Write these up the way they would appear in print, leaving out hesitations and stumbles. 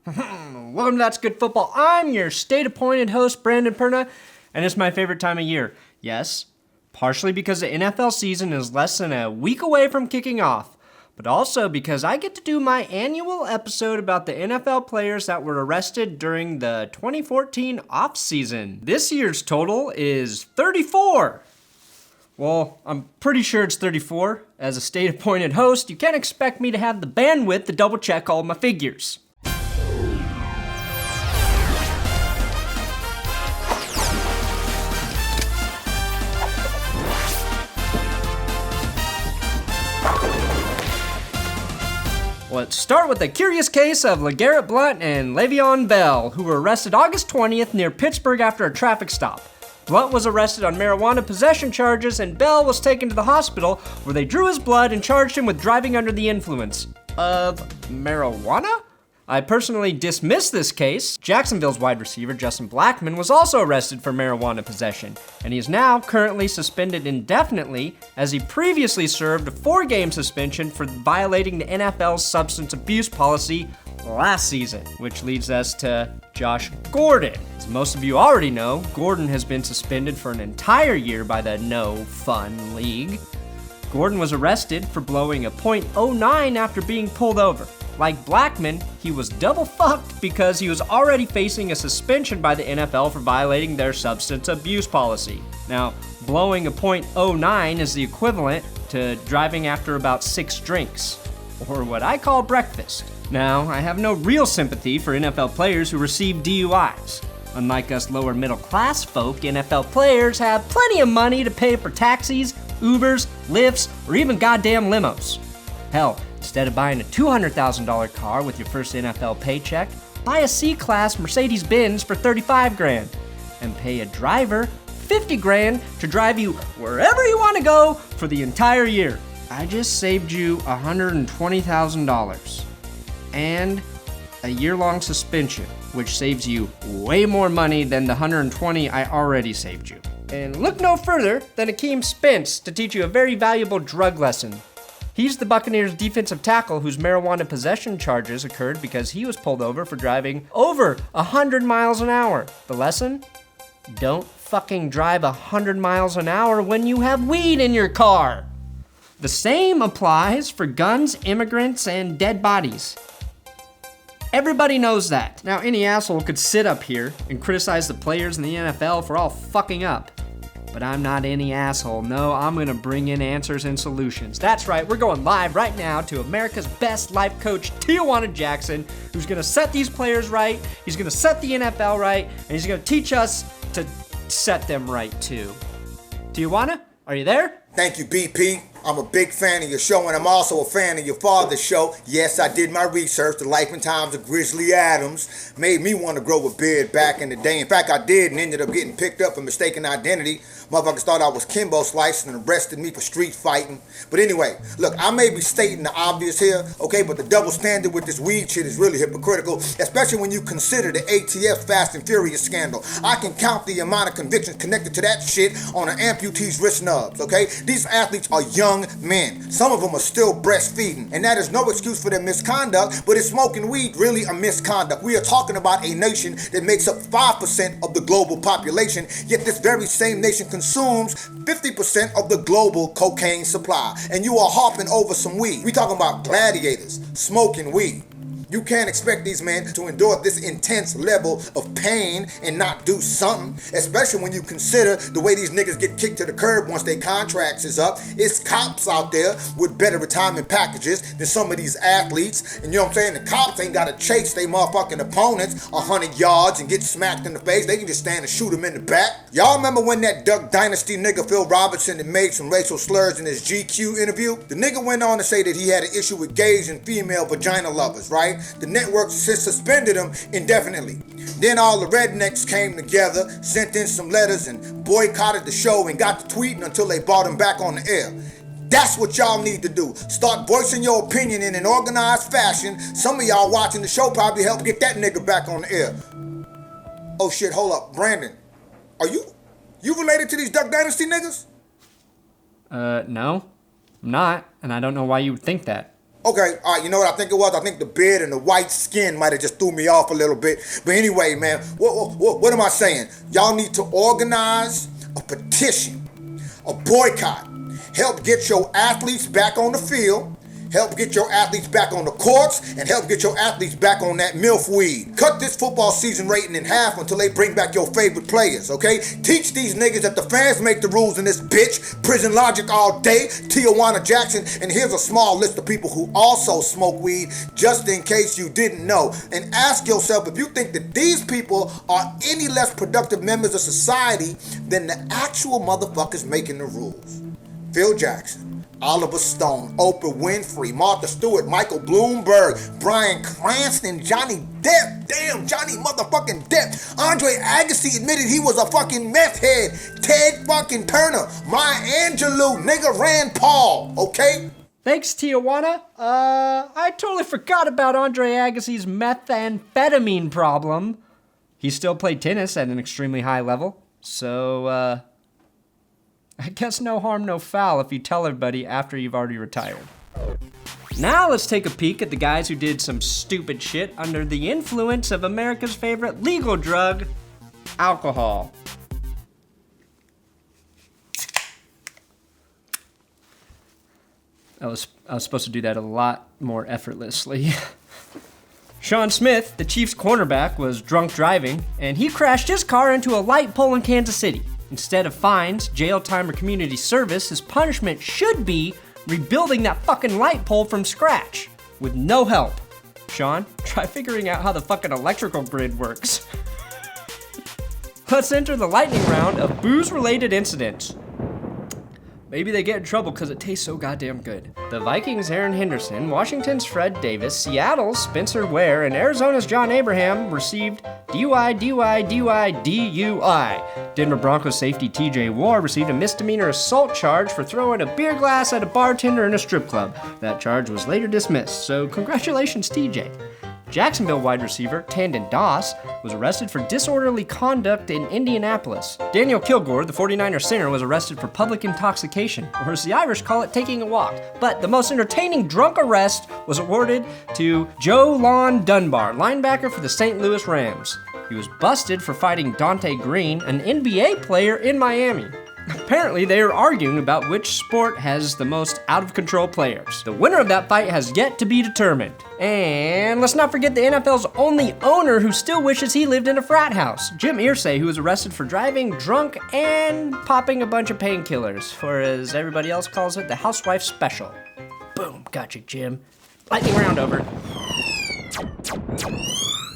Welcome to That's Good Football. I'm your state-appointed host, Brandon Perna, and it's my favorite time of year. Yes, partially because the NFL season is less than a week away from kicking off, but also because I get to do my annual episode about the NFL players that were arrested during the 2014 offseason. This year's total is 34. Well, I'm pretty sure it's 34. As a state-appointed host, you can't expect me to have the bandwidth to double-check all my figures. Let's start with the curious case of LeGarrette Blount and Le'Veon Bell, who were arrested August 20th near Pittsburgh after a traffic stop. Blount was arrested on marijuana possession charges, and Bell was taken to the hospital where they drew his blood and charged him with driving under the influence of marijuana? I personally dismiss this case. Jacksonville's wide receiver, Justin Blackmon, was also arrested for marijuana possession, and he is now currently suspended indefinitely as he previously served a 4-game suspension for violating the NFL's substance abuse policy last season, which leads us to Josh Gordon. As most of you already know, Gordon has been suspended for an entire year by the No Fun League. Gordon was arrested for blowing a .09 after being pulled over. Like Blackmon, he was double fucked because he was already facing a suspension by the NFL for violating their substance abuse policy. Now, blowing a .09 is the equivalent to driving after about 6 drinks, or what I call breakfast. Now, I have no real sympathy for NFL players who receive DUIs. Unlike us lower middle class folk, NFL players have plenty of money to pay for taxis, Ubers, Lyfts, or even goddamn limos. Hell, instead of buying a $200,000 car with your first NFL paycheck, buy a C-Class Mercedes-Benz for $35,000 and pay a driver $50,000 to drive you wherever you want to go for the entire year. I just saved you $120,000 and a year-long suspension, which saves you way more money than the $120,000 I already saved you. And look no further than Akeem Spence to teach you a very valuable drug lesson. He's the Buccaneers' defensive tackle whose marijuana possession charges occurred because he was pulled over for driving over 100 miles an hour. The lesson? Don't fucking drive 100 miles an hour when you have weed in your car. The same applies for guns, immigrants, and dead bodies. Everybody knows that. Now, any asshole could sit up here and criticize the players in the NFL for all fucking up. But I'm not any asshole. No, I'm gonna bring in answers and solutions. That's right, we're going live right now to America's best life coach, Tiana Jackson, who's gonna set these players right, he's gonna set the NFL right, and he's gonna teach us to set them right too. Tiana, are you there? Thank you, BP. I'm a big fan of your show, and I'm also a fan of your father's show. Yes, I did my research. The Life and Times of Grizzly Adams made me want to grow a beard back in the day. In fact, I did, and ended up getting picked up for mistaken identity. Motherfuckers thought I was Kimbo Slice and arrested me for street fighting. But anyway, look, I may be stating the obvious here, okay, but the double standard with this weed shit is really hypocritical, especially when you consider the ATF Fast and Furious scandal. I can count the amount of convictions connected to that shit on an amputee's wrist nubs, okay? These athletes are young men. Some of them are still breastfeeding, and that is no excuse for their misconduct, but is smoking weed really a misconduct? We are talking about a nation that makes up 5% of the global population, yet this very same nation consumes 50% of the global cocaine supply, and you are harping over some weed. We talking about gladiators smoking weed. You can't expect these men to endure this intense level of pain and not do something, especially when you consider the way these niggas get kicked to the curb once their contracts is up. It's cops out there with better retirement packages than some of these athletes, and you know what I'm saying? The cops ain't gotta chase their motherfucking opponents 100 yards and get smacked in the face. They can just stand and shoot them in the back. Y'all remember when that Duck Dynasty nigga Phil Robertson that made some racial slurs in his GQ interview? The nigga went on to say that he had an issue with gays and female vagina lovers, right? The network suspended him indefinitely. Then all the rednecks came together, sent in some letters, and boycotted the show and got to tweeting until they brought him back on the air. That's what y'all need to do. Start voicing your opinion in an organized fashion. Some of y'all watching the show probably helped get that nigga back on the air. Oh shit, hold up. Brandon, are you related to these Duck Dynasty niggas? No, I'm not, and I don't know why you would think that. Okay, all right, you know what I think it was? I think the beard and the white skin might have just threw me off a little bit. But anyway, man, what am I saying? Y'all need to organize a petition, a boycott. Help get your athletes back on the field. Help get your athletes back on the courts, and help get your athletes back on that MILF weed. Cut this football season rating in half until they bring back your favorite players, okay? Teach these niggas that the fans make the rules in this bitch. Prison logic all day, Tijuana Jackson, and here's a small list of people who also smoke weed, just in case you didn't know. And ask yourself if you think that these people are any less productive members of society than the actual motherfuckers making the rules. Phil Jackson, Oliver Stone, Oprah Winfrey, Martha Stewart, Michael Bloomberg, Bryan Cranston, Johnny Depp, damn Johnny motherfucking Depp, Andre Agassi admitted he was a fucking meth head, Ted fucking Perna, Maya Angelou, nigga Rand Paul, okay? Thanks, Tijuana. I totally forgot about Andre Agassi's methamphetamine problem. He still played tennis at an extremely high level, so, I guess no harm, no foul if you tell everybody after you've already retired. Now let's take a peek at the guys who did some stupid shit under the influence of America's favorite legal drug, alcohol. I was supposed to do that a lot more effortlessly. Sean Smith, the Chiefs cornerback, was drunk driving, and he crashed his car into a light pole in Kansas City. Instead of fines, jail time, or community service, his punishment should be rebuilding that fucking light pole from scratch with no help. Sean, try figuring out how the fucking electrical grid works. Let's enter the lightning round of booze-related incidents. Maybe they get in trouble because it tastes so goddamn good. The Vikings' Aaron Henderson, Washington's Fred Davis, Seattle's Spencer Ware, and Arizona's John Abraham received DUI. Denver Broncos safety TJ Watt received a misdemeanor assault charge for throwing a beer glass at a bartender in a strip club. That charge was later dismissed, so congratulations, TJ. Jacksonville wide receiver Tandon Doss was arrested for disorderly conduct in Indianapolis. Daniel Kilgore, the 49er center, was arrested for public intoxication, or as the Irish call it, taking a walk. But the most entertaining drunk arrest was awarded to Joe Lon Dunbar, linebacker for the St. Louis Rams. He was busted for fighting Dante Green, an NBA player in Miami. Apparently, they are arguing about which sport has the most out-of-control players. The winner of that fight has yet to be determined. And let's not forget the NFL's only owner who still wishes he lived in a frat house, Jim Irsay, who was arrested for driving drunk and popping a bunch of painkillers, or as everybody else calls it, the housewife special. Boom, gotcha, Jim. Lightning round over.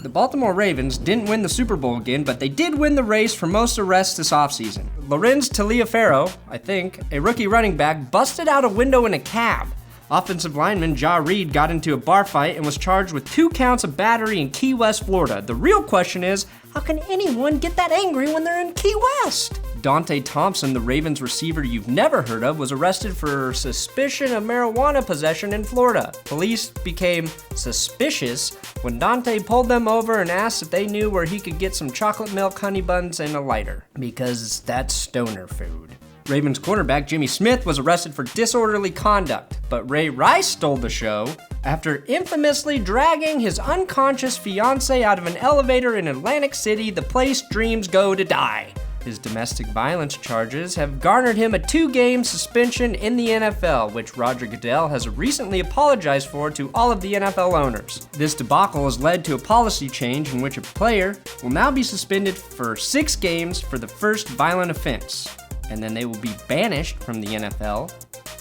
The Baltimore Ravens didn't win the Super Bowl again, but they did win the race for most arrests this offseason. Lorenz Taliaferro, I think, a rookie running back, busted out a window in a cab. Offensive lineman Ja Reed got into a bar fight and was charged with 2 counts of battery in Key West, Florida. The real question is, how can anyone get that angry when they're in Key West? Dante Thompson, the Ravens receiver you've never heard of, was arrested for suspicion of marijuana possession in Florida. Police became suspicious when Dante pulled them over and asked if they knew where he could get some chocolate milk, honey buns, and a lighter, because that's stoner food. Ravens cornerback Jimmy Smith was arrested for disorderly conduct, but Ray Rice stole the show after infamously dragging his unconscious fiancée out of an elevator in Atlantic City, the place dreams go to die. His domestic violence charges have garnered him a 2-game suspension in the NFL, which Roger Goodell has recently apologized for to all of the NFL owners. This debacle has led to a policy change in which a player will now be suspended for 6 games for the first violent offense, and then they will be banished from the NFL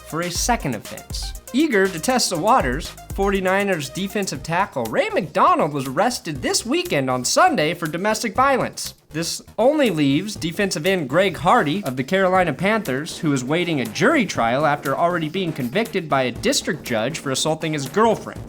for a second offense. Eager to test the waters, 49ers defensive tackle Ray McDonald was arrested this weekend on Sunday for domestic violence. This only leaves defensive end Greg Hardy of the Carolina Panthers, who is waiting a jury trial after already being convicted by a district judge for assaulting his girlfriend.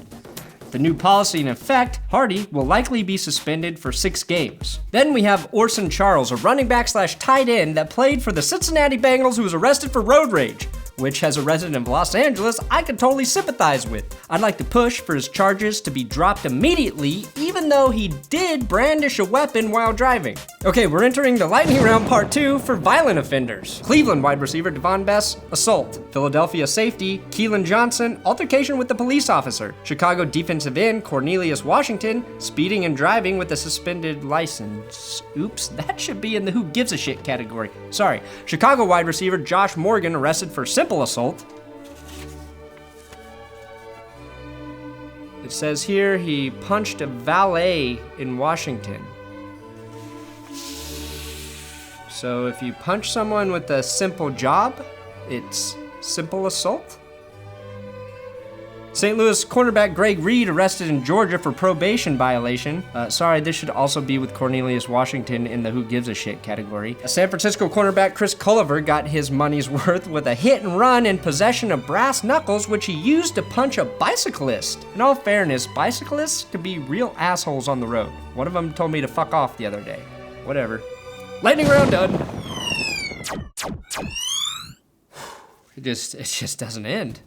The new policy in effect, Hardy will likely be suspended for 6 games. Then we have Orson Charles, a running back / tight end that played for the Cincinnati Bengals who was arrested for road rage. which as a resident of Los Angeles, I could totally sympathize with. I'd like to push for his charges to be dropped immediately, even though he did brandish a weapon while driving. Okay, we're entering the lightning round part 2 for violent offenders. Cleveland wide receiver Devon Bess, assault. Philadelphia safety Keelan Johnson, altercation with the police officer. Chicago defensive end Cornelius Washington, speeding and driving with a suspended license. Oops, that should be in the who gives a shit category. Sorry. Chicago wide receiver Josh Morgan arrested for simple assault. It says here he punched a valet in Washington. So if you punch someone with a simple job, it's simple assault? St. Louis cornerback Greg Reed arrested in Georgia for probation violation. Sorry, this should also be with Cornelius Washington in the who gives a shit category. San Francisco cornerback Chris Culliver got his money's worth with a hit and run in possession of brass knuckles, which he used to punch a bicyclist. In all fairness, bicyclists could be real assholes on the road. One of them told me to fuck off the other day. Whatever. Lightning round done. It just doesn't end.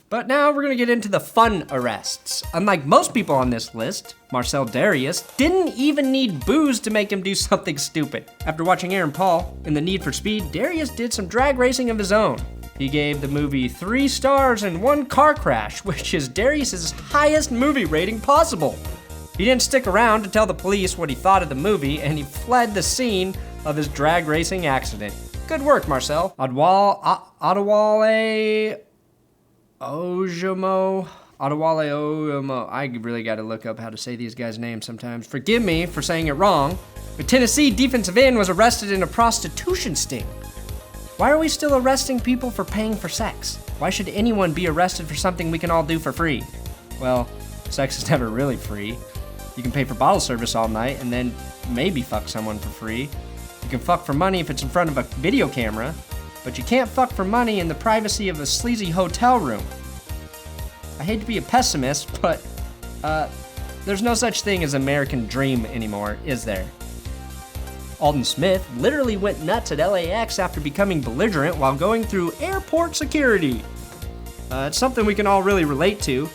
But now we're gonna get into the fun arrests. Unlike most people on this list, Marcel Darius didn't even need booze to make him do something stupid. After watching Aaron Paul in The Need for Speed, Darius did some drag racing of his own. He gave the movie 3 stars and 1 car crash, which is Darius's highest movie rating possible. He didn't stick around to tell the police what he thought of the movie, and he fled the scene of his drag racing accident. Good work, Marcel. Adewale Ojomo. I really gotta look up how to say these guys' names sometimes. Forgive me for saying it wrong. A Tennessee defensive end was arrested in a prostitution sting. Why are we still arresting people for paying for sex? Why should anyone be arrested for something we can all do for free? Well, sex is never really free. You can pay for bottle service all night and then maybe fuck someone for free. You can fuck for money if it's in front of a video camera, but you can't fuck for money in the privacy of a sleazy hotel room. I hate to be a pessimist, but there's no such thing as American dream anymore, is there? Aldon Smith literally went nuts at LAX after becoming belligerent while going through airport security. It's something we can all really relate to,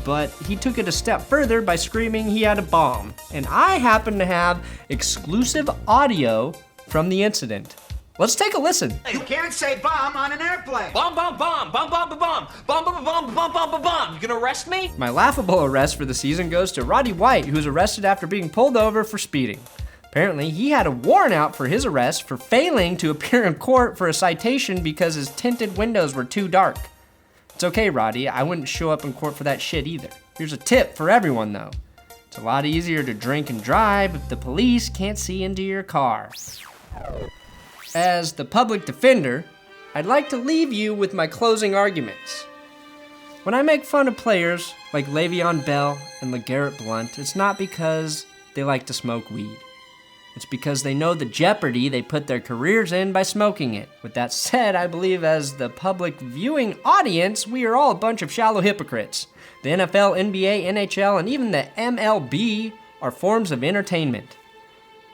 but he took it a step further by screaming he had a bomb. And I happen to have exclusive audio from the incident. Let's take a listen. You can't say bomb on an airplane. Bomb, bomb, bomb, bomb, bomb, bomb, bomb, bomb, bomb, bomb, bomb, bomb, bomb, bomb. You gonna arrest me? My laughable arrest for the season goes to Roddy White, who was arrested after being pulled over for speeding. Apparently, he had a warrant out for his arrest for failing to appear in court for a citation because his tinted windows were too dark. It's okay, Roddy, I wouldn't show up in court for that shit either. Here's a tip for everyone though. It's a lot easier to drink and drive if the police can't see into your car. As the public defender, I'd like to leave you with my closing arguments. When I make fun of players like Le'Veon Bell and LeGarrette Blount, it's not because they like to smoke weed. It's because they know the jeopardy they put their careers in by smoking it. With that said, I believe as the public viewing audience, we are all a bunch of shallow hypocrites. The NFL, NBA, NHL, and even the MLB are forms of entertainment.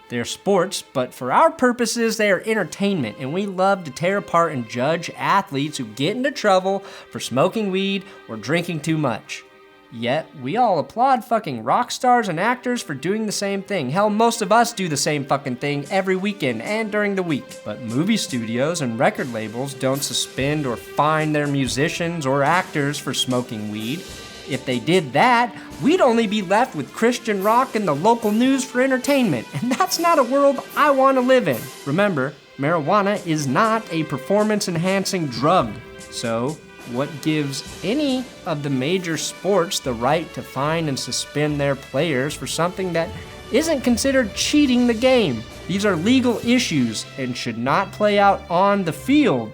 They're sports, but for our purposes, they are entertainment, and we love to tear apart and judge athletes who get into trouble for smoking weed or drinking too much. Yet, we all applaud fucking rock stars and actors for doing the same thing. Hell, most of us do the same fucking thing every weekend and during the week. But movie studios and record labels don't suspend or fine their musicians or actors for smoking weed. If they did that, we'd only be left with Christian rock and the local news for entertainment, and that's not a world I want to live in. Remember, marijuana is not a performance-enhancing drug, so what gives any of the major sports the right to fine and suspend their players for something that isn't considered cheating the game? These are legal issues and should not play out on the field.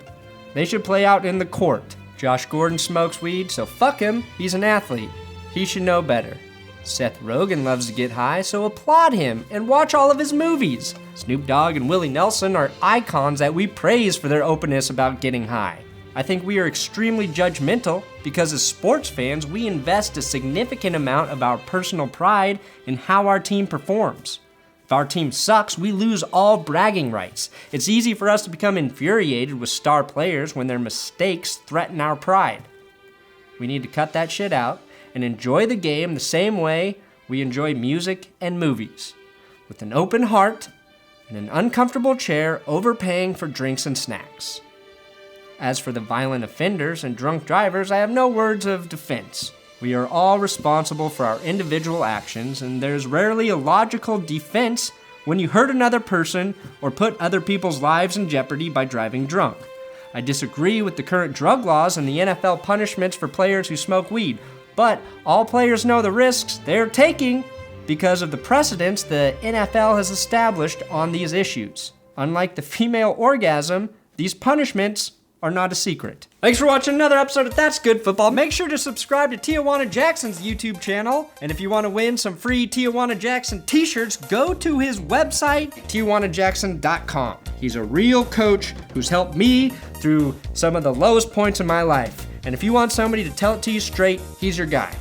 They should play out in the court. Josh Gordon smokes weed, so fuck him, he's an athlete. He should know better. Seth Rogen loves to get high, so applaud him and watch all of his movies. Snoop Dogg and Willie Nelson are icons that we praise for their openness about getting high. I think we are extremely judgmental because as sports fans, we invest a significant amount of our personal pride in how our team performs. If our team sucks, we lose all bragging rights. It's easy for us to become infuriated with star players when their mistakes threaten our pride. We need to cut that shit out and enjoy the game the same way we enjoy music and movies, with an open heart and an uncomfortable chair overpaying for drinks and snacks. As for the violent offenders and drunk drivers, I have no words of defense. We are all responsible for our individual actions, and there's rarely a logical defense when you hurt another person or put other people's lives in jeopardy by driving drunk. I disagree with the current drug laws and the NFL punishments for players who smoke weed, but all players know the risks they're taking because of the precedents the NFL has established on these issues. Unlike the female orgasm, these punishments are not a secret. Thanks for watching another episode of That's Good Football. Make sure to subscribe to Tijuana Jackson's YouTube channel. And if you want to win some free Tijuana Jackson t-shirts, go to his website, TijuanaJackson.com. He's a real coach who's helped me through some of the lowest points in my life. And if you want somebody to tell it to you straight, he's your guy.